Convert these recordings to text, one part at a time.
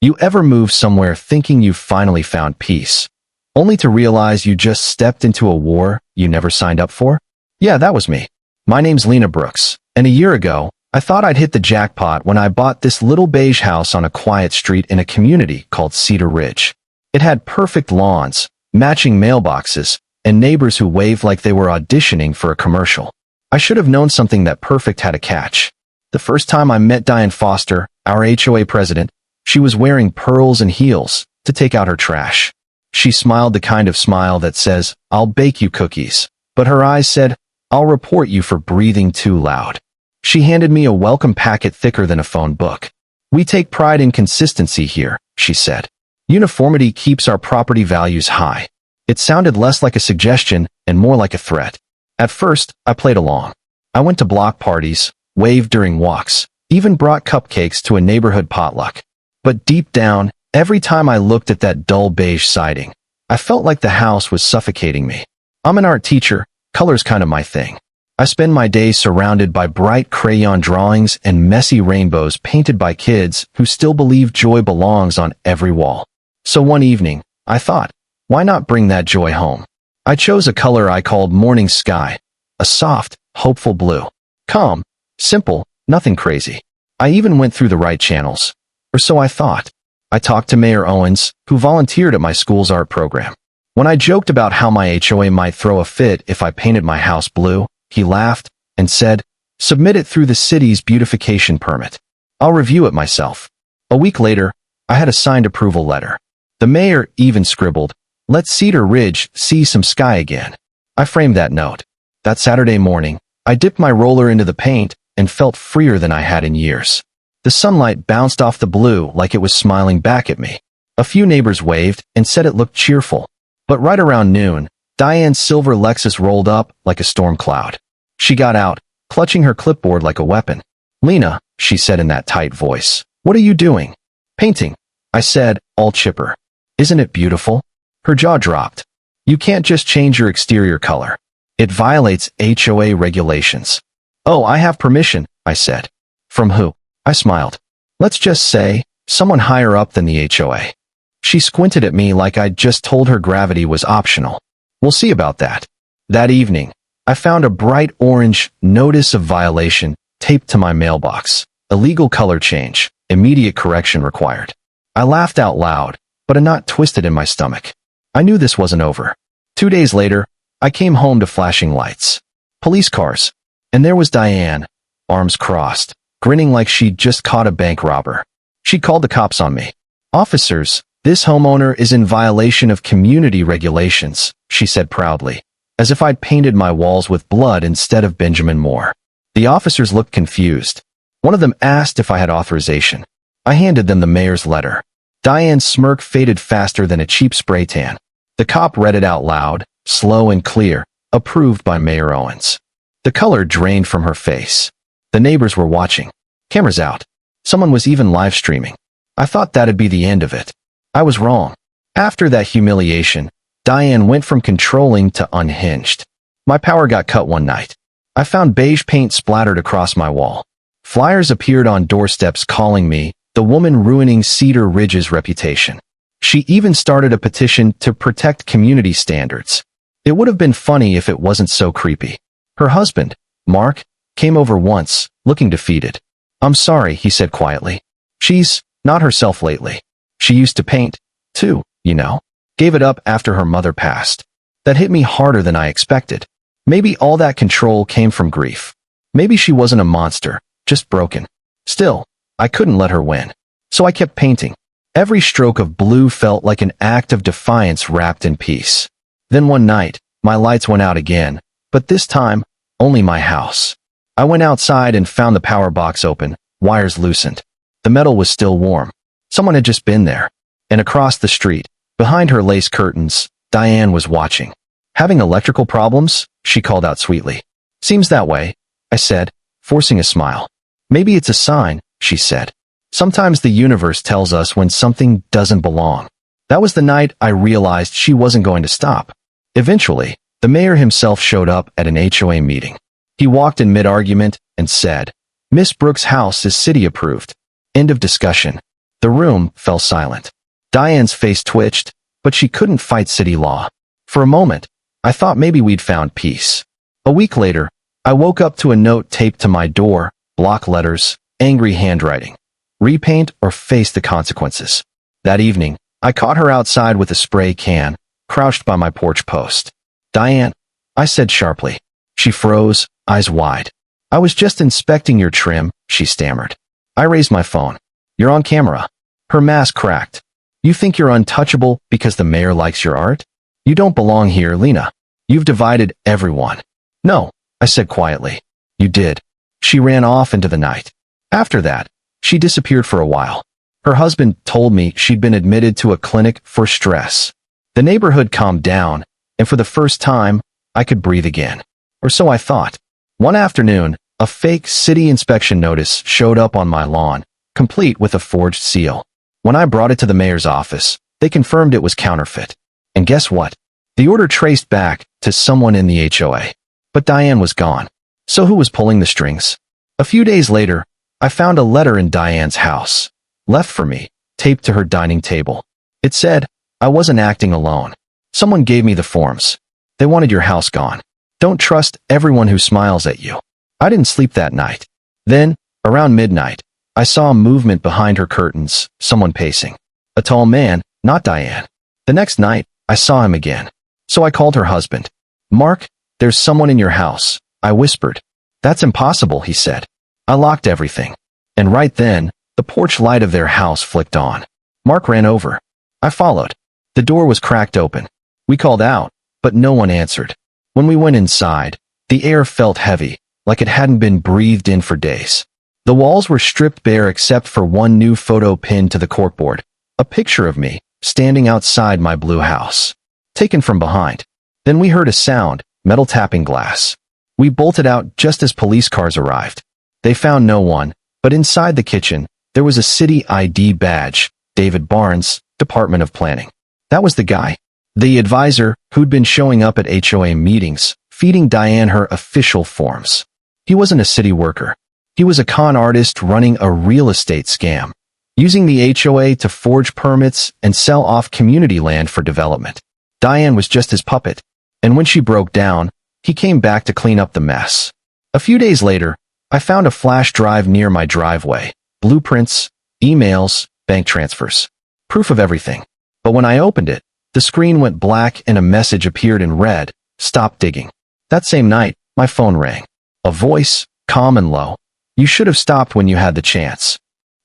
You ever move somewhere thinking you've finally found peace, only to realize you just stepped into a war you never signed up for? Yeah, that was me. My name's Lena Brooks, and a year ago, I thought I'd hit the jackpot when I bought this little beige house on a quiet street in a community called Cedar Ridge. It had perfect lawns, matching mailboxes, and neighbors who waved like they were auditioning for a commercial. I should have known something that perfect had a catch. The first time I met Diane Foster, our HOA president, she was wearing pearls and heels to take out her trash. She smiled the kind of smile that says, "I'll bake you cookies," but her eyes said, "I'll report you for breathing too loud." She handed me a welcome packet thicker than a phone book. "We take pride in consistency here," she said. "Uniformity keeps our property values high." It sounded less like a suggestion and more like a threat. At first, I played along. I went to block parties, waved during walks, even brought cupcakes to a neighborhood potluck. But deep down, every time I looked at that dull beige siding, I felt like the house was suffocating me. I'm an art teacher, color's kind of my thing. I spend my days surrounded by bright crayon drawings and messy rainbows painted by kids who still believe joy belongs on every wall. So one evening, I thought, why not bring that joy home? I chose a color I called morning sky, a soft, hopeful blue. Calm, simple, nothing crazy. I even went through the right channels. Or so I thought. I talked to Mayor Owens, who volunteered at my school's art program. When I joked about how my HOA might throw a fit if I painted my house blue, he laughed and said, "Submit it through the city's beautification permit. I'll review it myself." A week later, I had a signed approval letter. The mayor even scribbled, "Let Cedar Ridge see some sky again." I framed that note. That Saturday morning, I dipped my roller into the paint and felt freer than I had in years. The sunlight bounced off the blue like it was smiling back at me. A few neighbors waved and said it looked cheerful. But right around noon, Diane's silver Lexus rolled up like a storm cloud. She got out, clutching her clipboard like a weapon. "Lena," she said in that tight voice, "what are you doing?" "Painting," I said, all chipper. "Isn't it beautiful?" Her jaw dropped. "You can't just change your exterior color. It violates HOA regulations." "Oh, I have permission," I said. "From who?" I smiled. "Let's just say, someone higher up than the HOA." She squinted at me like I'd just told her gravity was optional. "We'll see about that." That evening, I found a bright orange notice of violation taped to my mailbox. "Illegal color change. Immediate correction required." I laughed out loud, but a knot twisted in my stomach. I knew this wasn't over. 2 days later, I came home to flashing lights. Police cars. And there was Diane, arms crossed, grinning like she'd just caught a bank robber. She called the cops on me. "Officers, this homeowner is in violation of community regulations," she said proudly, as if I'd painted my walls with blood instead of Benjamin Moore. The officers looked confused. One of them asked if I had authorization. I handed them the mayor's letter. Diane's smirk faded faster than a cheap spray tan. The cop read it out loud, slow and clear, approved by Mayor Owens. The color drained from her face. The neighbors were watching. Cameras out. Someone was even live streaming. I thought that'd be the end of it. I was wrong. After that humiliation, Diane went from controlling to unhinged. My power got cut one night. I found beige paint splattered across my wall. Flyers appeared on doorsteps calling me the woman ruining Cedar Ridge's reputation. She even started a petition to protect community standards. It would have been funny if it wasn't so creepy. Her husband, Mark, came over once, looking defeated. "I'm sorry," he said quietly. "She's not herself lately. She used to paint, too, you know. Gave it up after her mother passed." That hit me harder than I expected. Maybe all that control came from grief. Maybe she wasn't a monster, just broken. Still, I couldn't let her win. So I kept painting. Every stroke of blue felt like an act of defiance wrapped in peace. Then one night, my lights went out again, but this time, only my house. I went outside and found the power box open, wires loosened. The metal was still warm. Someone had just been there. And across the street, behind her lace curtains, Diane was watching. "Having electrical problems?" she called out sweetly. "Seems that way," I said, forcing a smile. "Maybe it's a sign," she said. "Sometimes the universe tells us when something doesn't belong." That was the night I realized she wasn't going to stop. Eventually, the mayor himself showed up at an HOA meeting. He walked in mid-argument and said, "Miss Brooks' house is city approved. End of discussion." The room fell silent. Diane's face twitched, but she couldn't fight city law. For a moment, I thought maybe we'd found peace. A week later, I woke up to a note taped to my door, block letters, angry handwriting. Repaint or face the consequences. That evening, I caught her outside with a spray can, crouched by my porch post. "Diane," I said sharply. She froze, eyes wide. "I was just inspecting your trim," she stammered. I raised my phone. "You're on camera." Her mask cracked. "You think you're untouchable because the mayor likes your art? You don't belong here, Lena. You've divided everyone." "No," I said quietly. "You did." She ran off into the night. After that, she disappeared for a while. Her husband told me she'd been admitted to a clinic for stress. The neighborhood calmed down, and for the first time, I could breathe again. Or so I thought. One afternoon, a fake city inspection notice showed up on my lawn, complete with a forged seal. When I brought it to the mayor's office, they confirmed it was counterfeit. And guess what? The order traced back to someone in the HOA. But Diane was gone. So who was pulling the strings? A few days later, I found a letter in Diane's house, left for me, taped to her dining table. It said, "I wasn't acting alone. Someone gave me the forms. They wanted your house gone. Don't trust everyone who smiles at you." I didn't sleep that night. Then, around midnight, I saw a movement behind her curtains, someone pacing. A tall man, not Diane. The next night, I saw him again. So I called her husband. "Mark, there's someone in your house," I whispered. "That's impossible," he said. I locked everything. And right then, the porch light of their house flicked on. Mark ran over. I followed. The door was cracked open. We called out, but no one answered. When we went inside, the air felt heavy, like it hadn't been breathed in for days. The walls were stripped bare except for one new photo pinned to the corkboard, a picture of me, standing outside my blue house, taken from behind. Then we heard a sound, metal tapping glass. We bolted out just as police cars arrived. They found no one, but inside the kitchen, there was a city ID badge, David Barnes, Department of Planning. That was the guy, the advisor who'd been showing up at HOA meetings, feeding Diane her official forms. He wasn't a city worker. He was a con artist running a real estate scam, using the HOA to forge permits and sell off community land for development. Diane was just his puppet, and when she broke down, he came back to clean up the mess. A few days later, I found a flash drive near my driveway, blueprints, emails, bank transfers, proof of everything. But when I opened it, the screen went black and a message appeared in red, "Stop digging." That same night, my phone rang. A voice, calm and low. "You should have stopped when you had the chance."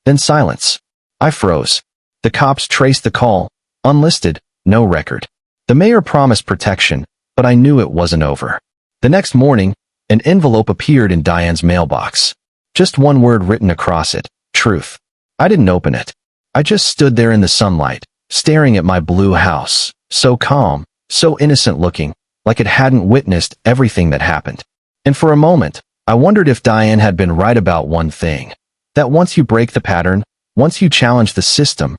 Then silence. I froze. The cops traced the call, unlisted, no record. The mayor promised protection, but I knew it wasn't over. The next morning, an envelope appeared in Diane's mailbox. Just one word written across it, "Truth." I didn't open it. I just stood there in the sunlight, staring at my blue house, so calm, so innocent looking, like it hadn't witnessed everything that happened. And for a moment, I wondered if Diane had been right about one thing, that once you break the pattern, once you challenge the system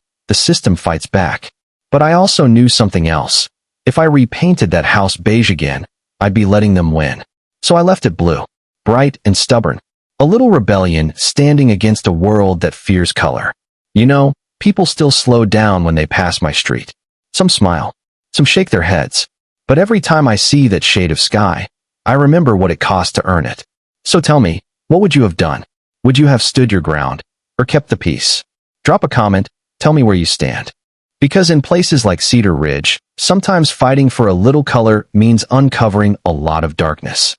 fights back. But I also knew something else. If I repainted that house beige again, I'd be letting them win. So I left it blue, bright and stubborn. A little rebellion standing against a world that fears color. You know, people still slow down when they pass my street. Some smile, some shake their heads. But every time I see that shade of sky, I remember what it cost to earn it. So tell me, what would you have done? Would you have stood your ground, or kept the peace? Drop a comment, tell me where you stand. Because in places like Cedar Ridge, sometimes fighting for a little color means uncovering a lot of darkness.